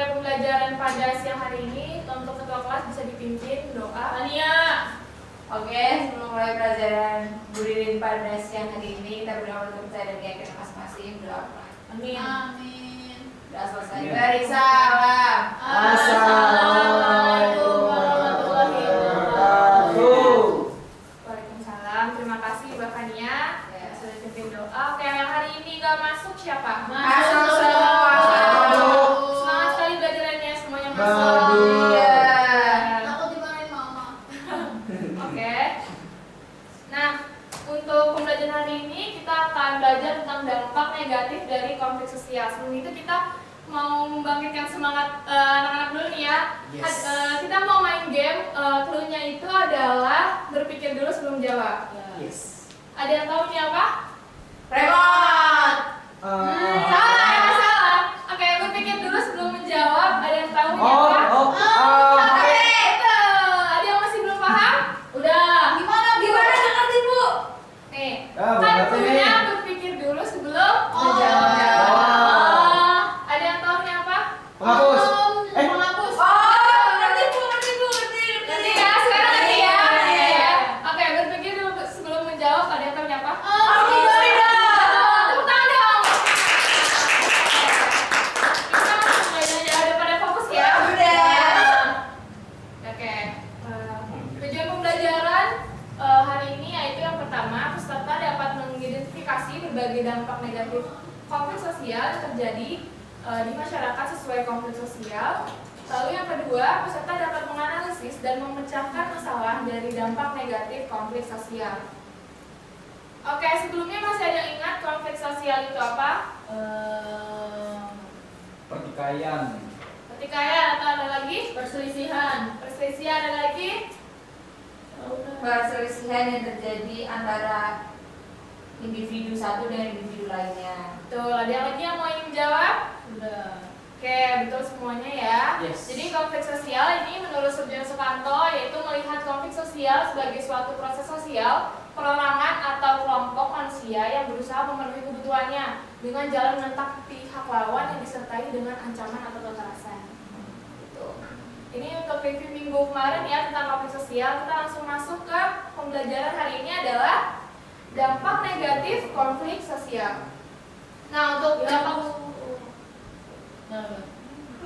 memulai pembelajaran pada siang hari ini, untuk ketua kelas bisa dipimpin doa. Ania. Oke, sebelum mulai pelajaran Bu Ririn pada siang hari ini, kita berdoa untuk percaya dan keyakinan masing-masing. Berdoa. Amin. Amin. Sudah selesai. Beri salam. Assalamualaikum warahmatullahi wabarakatuh. Waalaikumsalam. Terima kasih Mbak Fania sudah pimpin doa. Oke, yang hari ini nggak masuk siapa? Masuk semua. Masuk. Semangat sekali belajarannya, semuanya masuk. Iya. Takut dimarahin mama. Oke. Nah, untuk pembelajaran hari ini kita akan belajar tentang dampak negatif dari konflik sosial. Sebelum itu kita mau membangkitkan semangat anak-anak dulu nih ya. Yes. Kita mau main game. Cluenya itu adalah berpikir dulu sebelum jawab. Yes. Ada yang tahu ini apa? Remote. Salah. Oke, berpikir dulu sebelum menjawab. Ada yang tahu ini apa? Oke, itu. Ada yang masih belum paham? Udah. Gimana ngerti Bu? Nih, Ah, kan berarti cluenya nih. berpikir dulu sebelum Oh. menjawab. Oh. Ada yang tahu ini apa? Penghapus. Menghapus. Oh, ngerti Bu. Nanti ya, sekarang nanti ya. Oke, ya. Oke, berpikir dulu sebelum menjawab. Ada yang tahu ini apa? Tepuk tangan dong. Kita langsung belajar. Udah pada fokus ya? Udah. Oke. Tujuan pembelajaran hari ini yaitu yang pertama, peserta dapat mengidentifikasi berbagai dampak negatif konflik sosial yang terjadi di masyarakat sesuai konflik sosial. Lalu yang kedua, peserta dapat menganalisis dan memecahkan masalah dari dampak negatif konflik sosial. Oke, sebelumnya masih ada yang ingat konflik sosial itu apa? Pertikaian. Pertikaian atau ada lagi? Perselisihan. Perselisihan ada lagi? Perselisihan yang terjadi antara individu satu dengan individu lainnya. Betul, ada yang lagi yang mau ingin jawab? Udah. Oke, betul semuanya ya. Yes. Jadi konflik sosial ini menurut Surjono Sukanto yaitu melihat konflik sosial sebagai suatu proses sosial, perorangan atau kelompok manusia yang berusaha memenuhi kebutuhannya dengan jalan menentang pihak lawan yang disertai dengan ancaman atau kekerasan. Gitu. Ini untuk review minggu kemarin ya tentang konflik sosial. Kita langsung masuk ke pembelajaran hari ini adalah dampak negatif konflik sosial. Nah, untuk dampak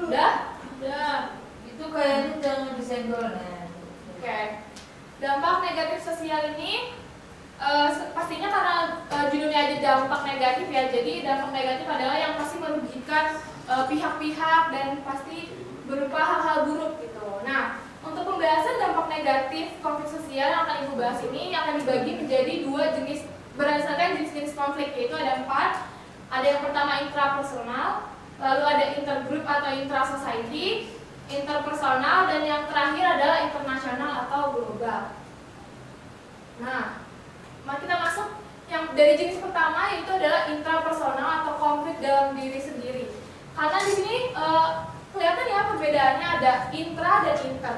udah? Itu kayaknya jangan disenggol nih. Oke. Dampak negatif sosial ini pastinya karena judulnya aja dampak negatif ya. Jadi dampak negatif adalah yang pasti merugikan pihak-pihak dan pasti berupa hal-hal buruk gitu. Nah, untuk pembahasan dampak negatif konflik sosial yang akan Ibu bahas ini akan dibagi menjadi dua jenis berdasarkan jenis-jenis konflik, yaitu ada 4. Ada yang pertama intrapersonal, lalu ada intergroup atau intrasociety, interpersonal, dan yang terakhir adalah internasional atau global. Nah, mari kita masuk yang dari jenis pertama, yaitu adalah intrapersonal atau konflik dalam diri sendiri. Karena di sini kelihatan ya perbedaannya, ada intra dan inter.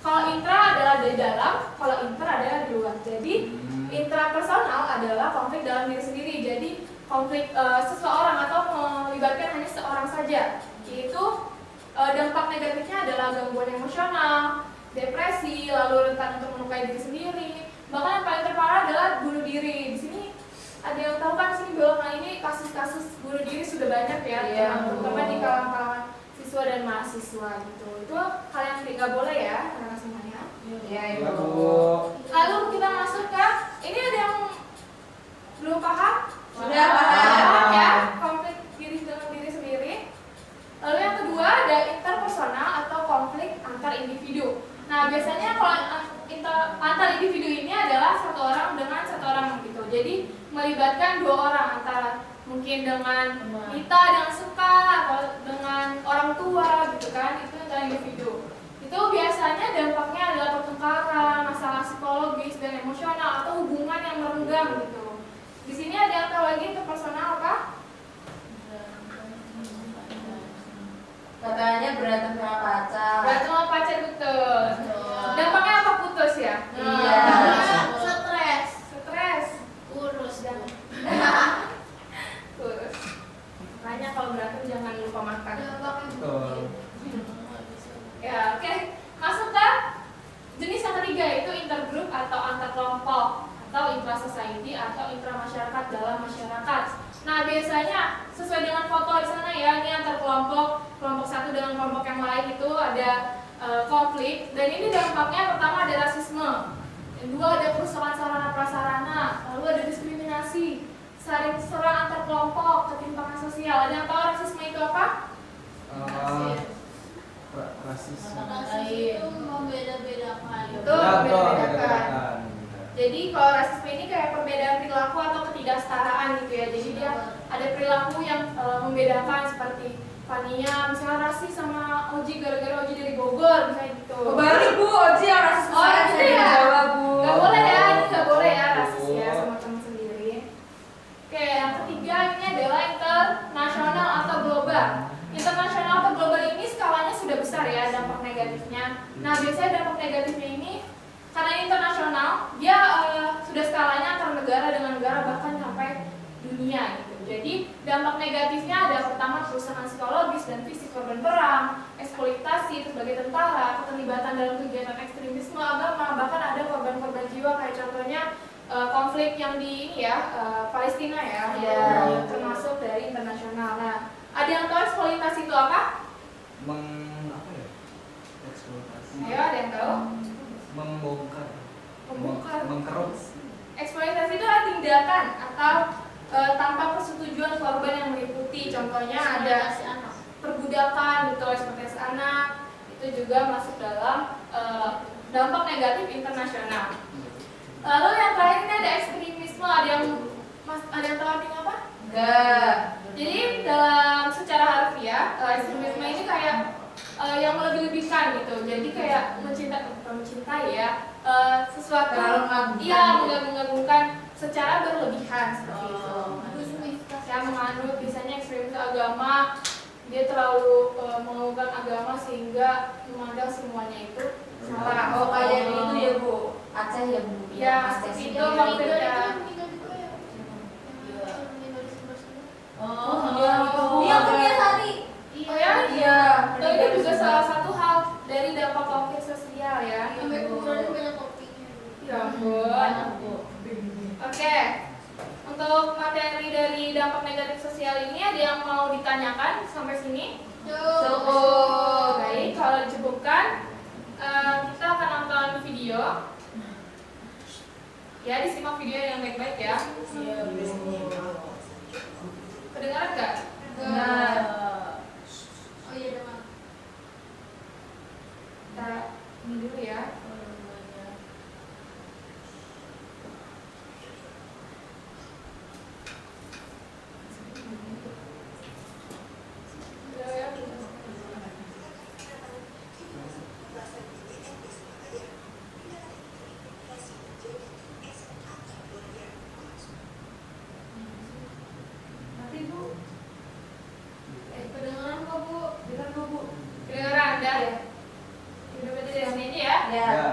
Kalau intra adalah dari dalam, kalau inter adalah di luar. Jadi intrapersonal adalah konflik dalam diri sendiri. Jadi konflik seseorang atau melibatkan hanya seorang saja. Yaitu dampak negatifnya adalah gangguan emosional, depresi, lalu rentan untuk melukai diri sendiri. Bahkan yang paling terparah adalah bunuh diri. Di sini ada yang tahu kan, sini belakangan ini kasus-kasus bunuh diri sudah banyak ya, terutama di kalangan siswa dan mahasiswa gitu. Itu hal yang tidak boleh ya, anak-anak semuanya. Iya, Ya, Ibu. Bu. Lalu kita masuk ke ini, ada yang belum paham? Sudah paham. Ya, konflik diri dengan diri sendiri. Lalu yang kedua ada interpersonal atau konflik antar individu. Nah, biasanya kalau antar individu ini adalah satu orang dengan satu orang gitu. Jadi melibatkan dua orang, antara mungkin dengan kita dengan suka atau dengan orang tua gitu kan, itu antar individu. Itu biasanya dampaknya adalah pertengkaran, masalah psikologis dan emosional atau hubungan yang merenggang gitu. Di sini ada yang tahu lagi interpersonal apa? Katanya berantem sama pacar. Berantem sama pacar, betul. Dampaknya apa? Putus ya? Iya. Stres. Stres. Kurus dan Kurus. Makanya kalau berantem jangan lupa makan. dampaknya Betul. begini. atau intramasyarakat dalam masyarakat. Nah, biasanya sesuai dengan foto di sana ya, ini antar kelompok satu dengan kelompok yang lain itu ada konflik, dan ini dampaknya pertama ada rasisme, yang kedua ada kerusakan sarana prasarana, lalu ada diskriminasi, saling serang antar kelompok, ketimpangan sosial. Ada yang tahu rasisme itu apa? Rasisme. Rasis itu membeda-bedakan. Betul, Ya, membeda-bedakan. Jadi kalau rasisme ini kayak perbedaan perilaku atau ketidaksetaraan gitu ya. Jadi dia ada perilaku yang membedakan, seperti Fania misalnya rasis sama Oji gara-gara Oji dari Bogor misalnya gitu. Kembali Bu, Oji yang rasis Oh, besar gitu di ya? Jawa Bu. Gak boleh ya, ini gak boleh ya rasis ya sama teman sendiri. Oke, yang ketiga ini adalah internasional atau global. Internasional atau global ini skalanya sudah besar ya dampak negatifnya. Nah, biasanya dampak negatifnya ini karena ini internasional, dia sudah skalanya antar negara dengan negara bahkan sampai dunia gitu. Jadi dampak negatifnya ada pertama kerusakan psikologis dan fisik korban perang, eksploitasi sebagai tentara, keterlibatan dalam kegiatan ekstremisme agama, bahkan ada korban-korban jiwa kayak contohnya konflik yang di ini ya Palestina ya, Iya. termasuk dari internasional. Nah, ada yang tahu eksploitasi itu apa? Apa ya? Eksploitasi. Ayo, ada yang tahu? Membongkar. Membongkar. Mengkeruk. Eksploitasi itu adalah tindakan atau tanpa persetujuan korban yang meliputi. Contohnya ada anak. perbudakan, betul, eksploitasi anak. Itu juga masuk dalam dampak negatif internasional. Lalu yang terakhir ini ada ekstremisme. Ada yang tahu artinya apa? Enggak. Jadi dalam secara harfiah ekstremisme ini kayak yang melebih-lebihkan gitu. Jadi kayak mencintai ya sesuatu. Terlalu mengagumkan. Iya, mengagumkan secara berlebihan seperti itu. Saya menganut biasanya ekstremisme agama, dia terlalu mengagumkan agama sehingga memandang semuanya itu salah. Oh, kayak itu ya Bu. Aceh ya Bu. Ya, Aceh seperti sih. itu konfliknya. Oh, iya. Iya tuh dia tadi. Oh ya? Iya. Nah, itu juga salah satu hal dari dampak konflik sosial ya. Sampai kuburan banyak topiknya. Ya ampun. Oke. Untuk materi dari dampak negatif sosial ini ada yang mau ditanyakan sampai sini? Cukup. Baik, kalau dicukupkan kita akan nonton video. Ya, disimak video yang baik-baik ya. Kedengaran nggak? Benar. Oh iya, demam. Kita ini dulu ya. Kedengeran kok, Bu? Kedengaran, dah. Udah berarti dari sini aja ya. Ya. Ya.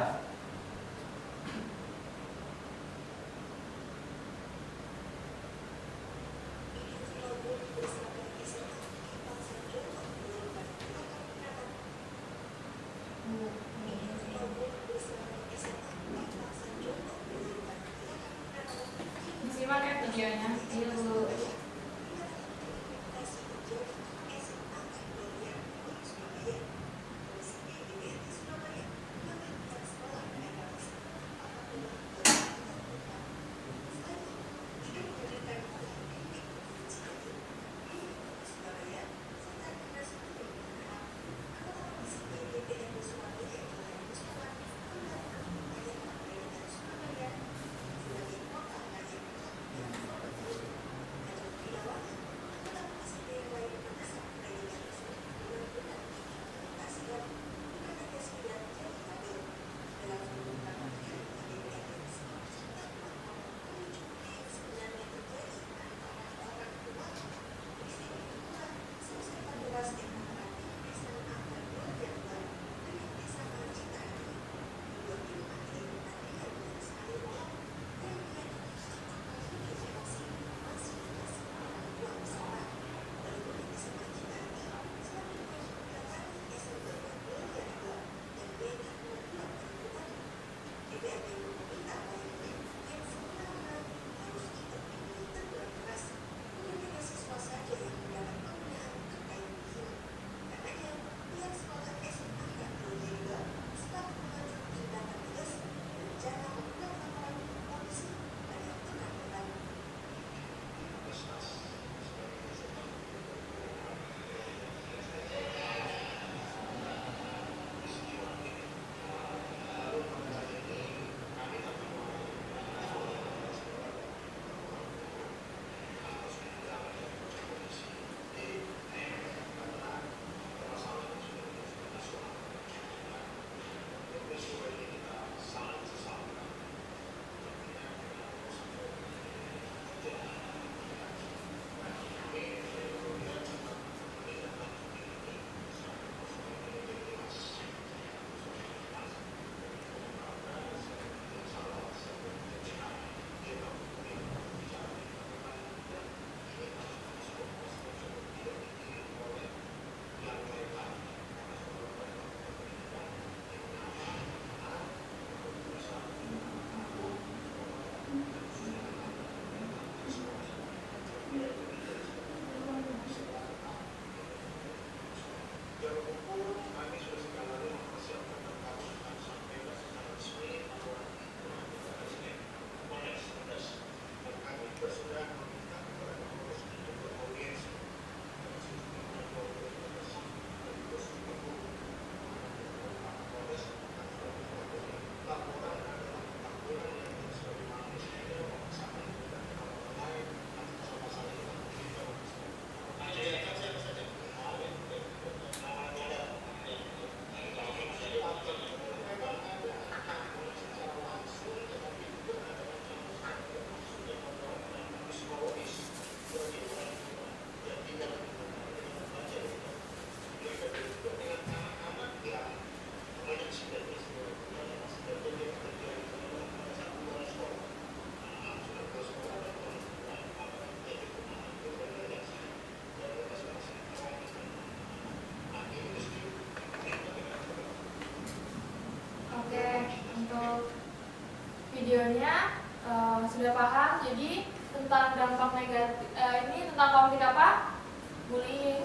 sudah paham. Jadi tentang dampak negatif ini tentang konflik apa? Bullying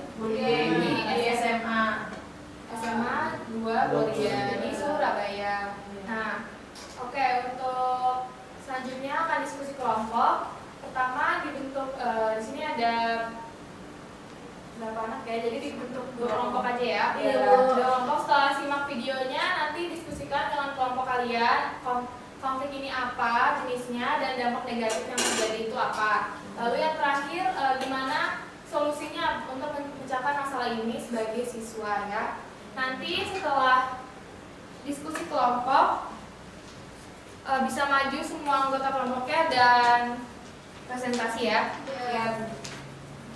di SMA. SMA 2 Boria di Surabaya. Nah, oke, untuk selanjutnya akan diskusi kelompok. Pertama dibentuk di sini ada berapa anak ya? Jadi dibentuk 2 kelompok aja ya. Iya. 2 kelompok. Setelah simak videonya nanti diskusikan dengan kelompok kalian konflik ini apa jenisnya dan dampak negatif yang terjadi itu apa. Lalu yang terakhir gimana solusinya untuk memecahkan masalah ini sebagai siswa ya. Nanti setelah diskusi kelompok bisa maju semua anggota kelompoknya dan presentasi ya. Ya.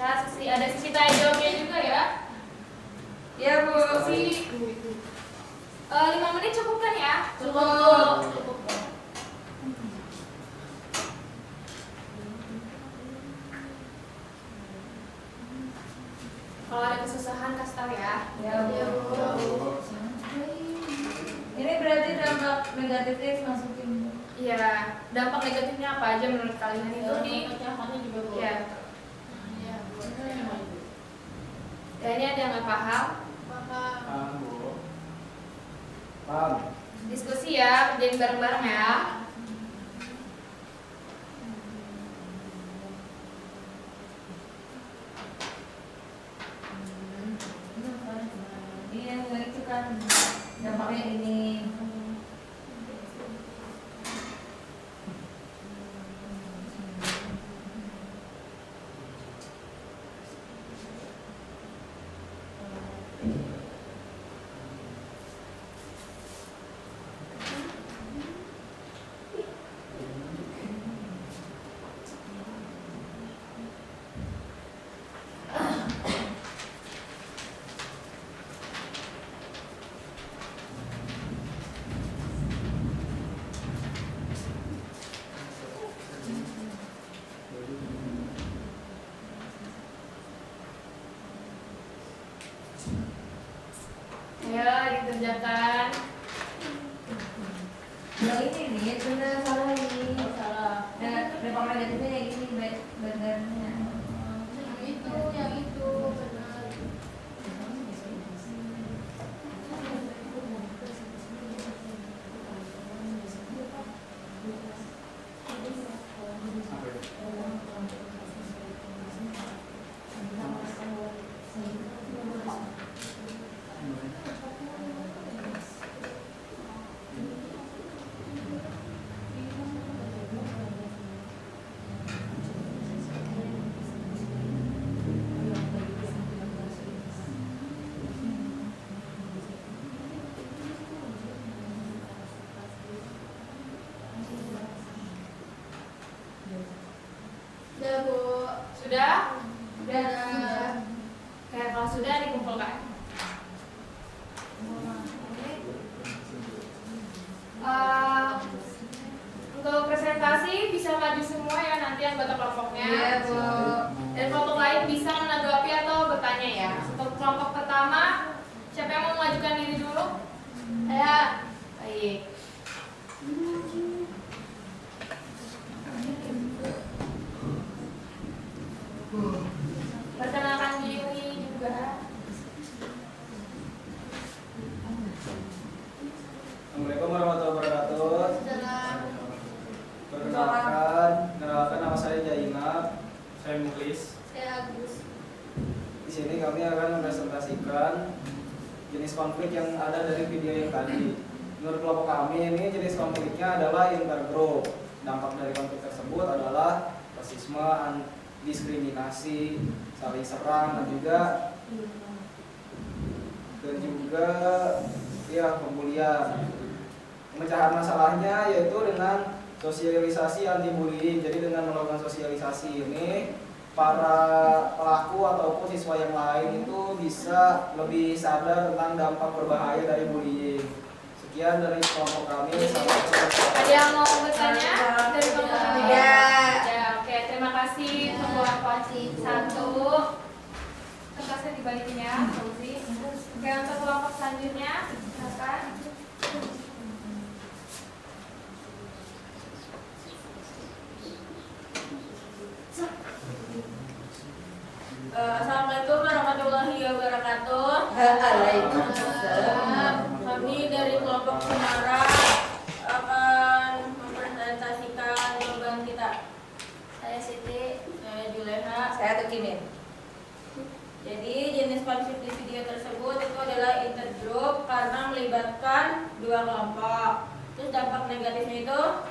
Nah, ada sisi tanya jawabnya juga ya. Ya Bu. Diskusi 5 menit cukup kan ya? Cukup. Kalau ada kesusahan kasih tahu ya. Ya Ya, Bu. Bu. Ini berarti dampak negatifnya masukin Bu. Iya, dampak negatifnya apa aja menurut kalian itu di pecahannya juga Bu. ya. Ya, Bu. Dan ini ada yang nggak paham? Paham. Paham, Bu. Paham. Diskusi ya, kerjain bareng-bareng ya. Iya, nggak itu kan dampaknya ini. Ayo dikerjakan. Yang ini nih, bener salah ini. Salah. Dan dampak negatifnya yang ini benernya. Yang itu benar. Apa itu? Udah Bu. Sudah? Udah. Kayak kalau sudah dikumpulkan. Untuk presentasi bisa maju semua ya nanti anggota kelompoknya. Iya Bu. Dan kelompok lain bisa menanggapi atau bertanya ya. Untuk kelompok pertama, siapa yang mau mengajukan diri dulu? Ya. Baik. Perkenalkan diri juga. Assalamualaikum warahmatullahi wabarakatuh. Salam. Perkenalkan nama saya Jainab. Saya Muklis. Saya Agus. Di sini kami akan mempresentasikan jenis konflik yang ada dari video yang tadi. Menurut kelompok kami ini jenis konfliknya adalah intergroup. Dampak dari konflik tersebut adalah rasisme, diskriminasi, saling serang dan juga ya pembulian. Pemecahan masalahnya yaitu dengan sosialisasi anti bullying. Jadi dengan melakukan sosialisasi ini para pelaku ataupun siswa yang lain itu bisa lebih sadar tentang dampak berbahaya dari bullying. Sekian dari kelompok kami. Ada yang mau bertanya dari kelompok kami? Ya. Ya, oke. Terima kasih untuk kelompok 1. Kertasnya dibalikin ya, Fauzi. Oke, untuk kelompok selanjutnya, silakan. Waalaikumsalam. Kami dari kelompok Semara akan mempresentasikan jawaban kita. Saya Siti, saya Juleha. Saya Tukimin. Jadi jenis konflik di video tersebut itu adalah intergroup karena melibatkan dua kelompok. Terus dampak negatifnya itu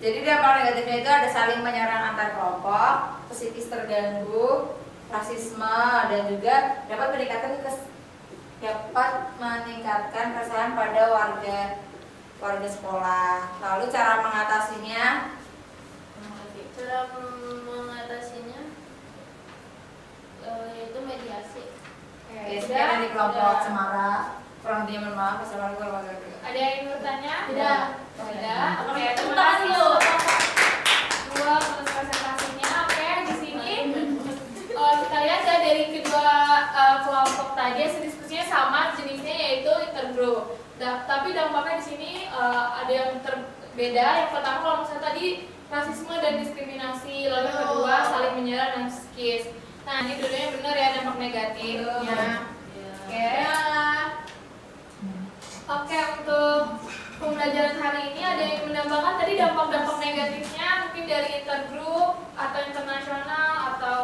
Jadi dampak negatifnya itu ada saling menyerang antar kelompok, psikis terganggu, rasisme, dan juga dapat meningkatkan keresahan pada warga sekolah. Lalu cara mengatasinya yaitu mediasi. biasanya dari kelompok Semara. Kurang dia mohon maaf, assalamualaikum warahmatullahi wabarakatuh. Ada yang ingin bertanya? Tidak. Tidak. Oke, terima Tangan kasih dulu. dua atas presentasinya. Oke, di sini kita lihat ya dari kedua kelompok tadi hasil diskusinya sama jenisnya yaitu intergroup. Tapi dampaknya di sini ada yang berbeda. Yang pertama kalau misalnya tadi rasisme dan diskriminasi, lalu yang kedua saling menyerang dan psikis. Nah ini dulunya benar ya dampak negatifnya. Oke. Oke, untuk pembelajaran hari ini ada yang menambahkan tadi dampak-dampak negatifnya mungkin dari intergroup atau internasional atau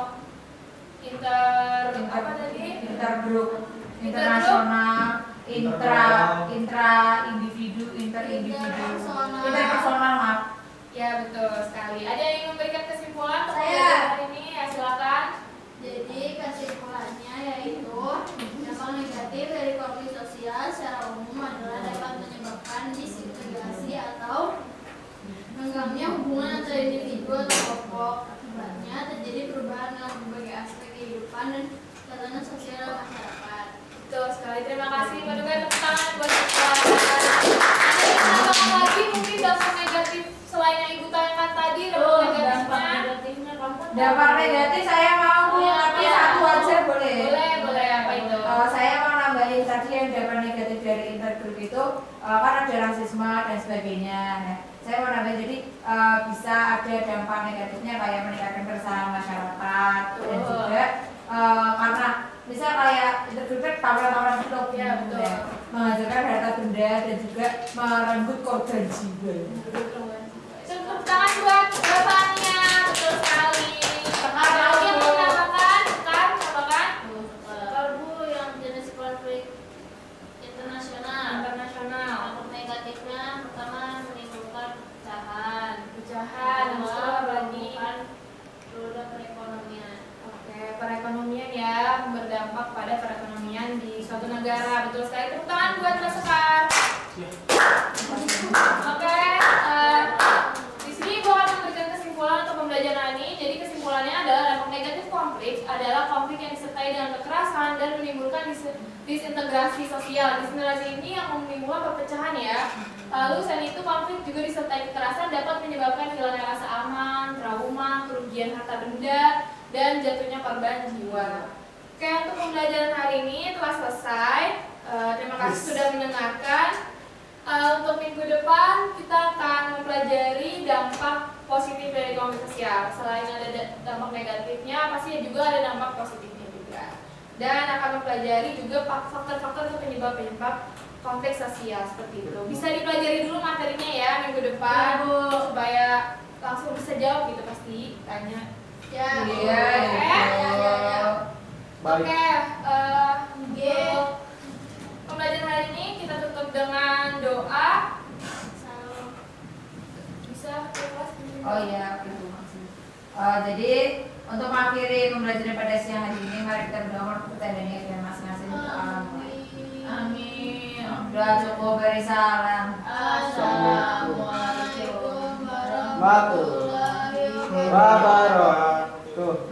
apa tadi? Intergroup, internasional, intra individu, interpersonal, maaf. Ya betul sekali. Ada yang ingin memberikan kesimpulan untuk Saya. pembelajaran hari ini? Ya silakan. Jadi kesimpulannya yaitu dampak negatif dari konflik sosial secara umum adalah dapat menyebabkan disintegrasi atau renggangnya hubungan antara individu atau kelompok. Akibatnya terjadi perubahan dalam berbagai aspek kehidupan dan tatanan sosial masyarakat. Betul sekali. Terima kasih. Berikan tepuk tangan buat pelajaran. Ada yang menambahkan lagi mungkin dampak negatif selain yang ibu tanyakan tadi dampak negatifnya. Dampak negatif saya mau tapi satu aja boleh. Boleh apa itu? Saya mau nambahin tadi yang dampak negatif dari intergroup itu kan ada rasisme dan sebagainya. Nah, saya mau nambahin jadi bisa ada dampak negatifnya kayak meningkatkan keresahan masyarakat dan juga karena misal kayak intergroup tawuran-tawuran gitu Ya, betul. menghasilkan harta benda dan juga merenggut korban jiwa. Tepuk tangan buat bapaknya. Betul sekali. Ada lagi yang mau menambahkan? Bukan? Kalbu yang jenis konflik internasional. Internasional. Dampak negatifnya pertama menimbulkan perpecahan. Pecahan. Kedua berarti menimbulkan roda perekonomian. oke, perekonomian ya berdampak pada perekonomian di suatu negara. Betul sekali. Tepuk tangan buat Mas Sekar. Oke, di sini gue akan memberikan kesimpulan untuk pembelajaran ini. Jadi kesimpulannya adalah dampak negatif konflik adalah konflik yang disertai dengan kekerasan dan menimbulkan disintegrasi sosial. Disintegrasi ini yang menimbulkan perpecahan ya. Lalu selain itu konflik juga disertai kekerasan dapat menyebabkan hilangnya rasa aman, trauma, kerugian harta benda, dan jatuhnya korban jiwa. Oke, untuk pembelajaran hari ini telah selesai. Terima kasih sudah mendengarkan. Untuk minggu depan kita akan mempelajari dampak positif dari konflik sosial. Selain ada dampak negatifnya, pasti juga ada dampak positifnya juga. Dan akan mempelajari juga faktor-faktor atau penyebab-penyebab konflik sosial seperti itu. Bisa dipelajari dulu materinya ya minggu depan supaya langsung bisa jawab gitu pasti tanya. Ya. Iya. Baik. Oke, untuk pembelajaran hari ini kita tutup dengan doa. Bisa kelas? Oh iya, itu maksudnya. Jadi untuk mengakhiri pembelajaran pada siang hari ini, mari kita berdoa untuk tandanya dan masing-masing. Amin. Udah cukup beri salam. Assalamualaikum warahmatullahi wabarakatuh.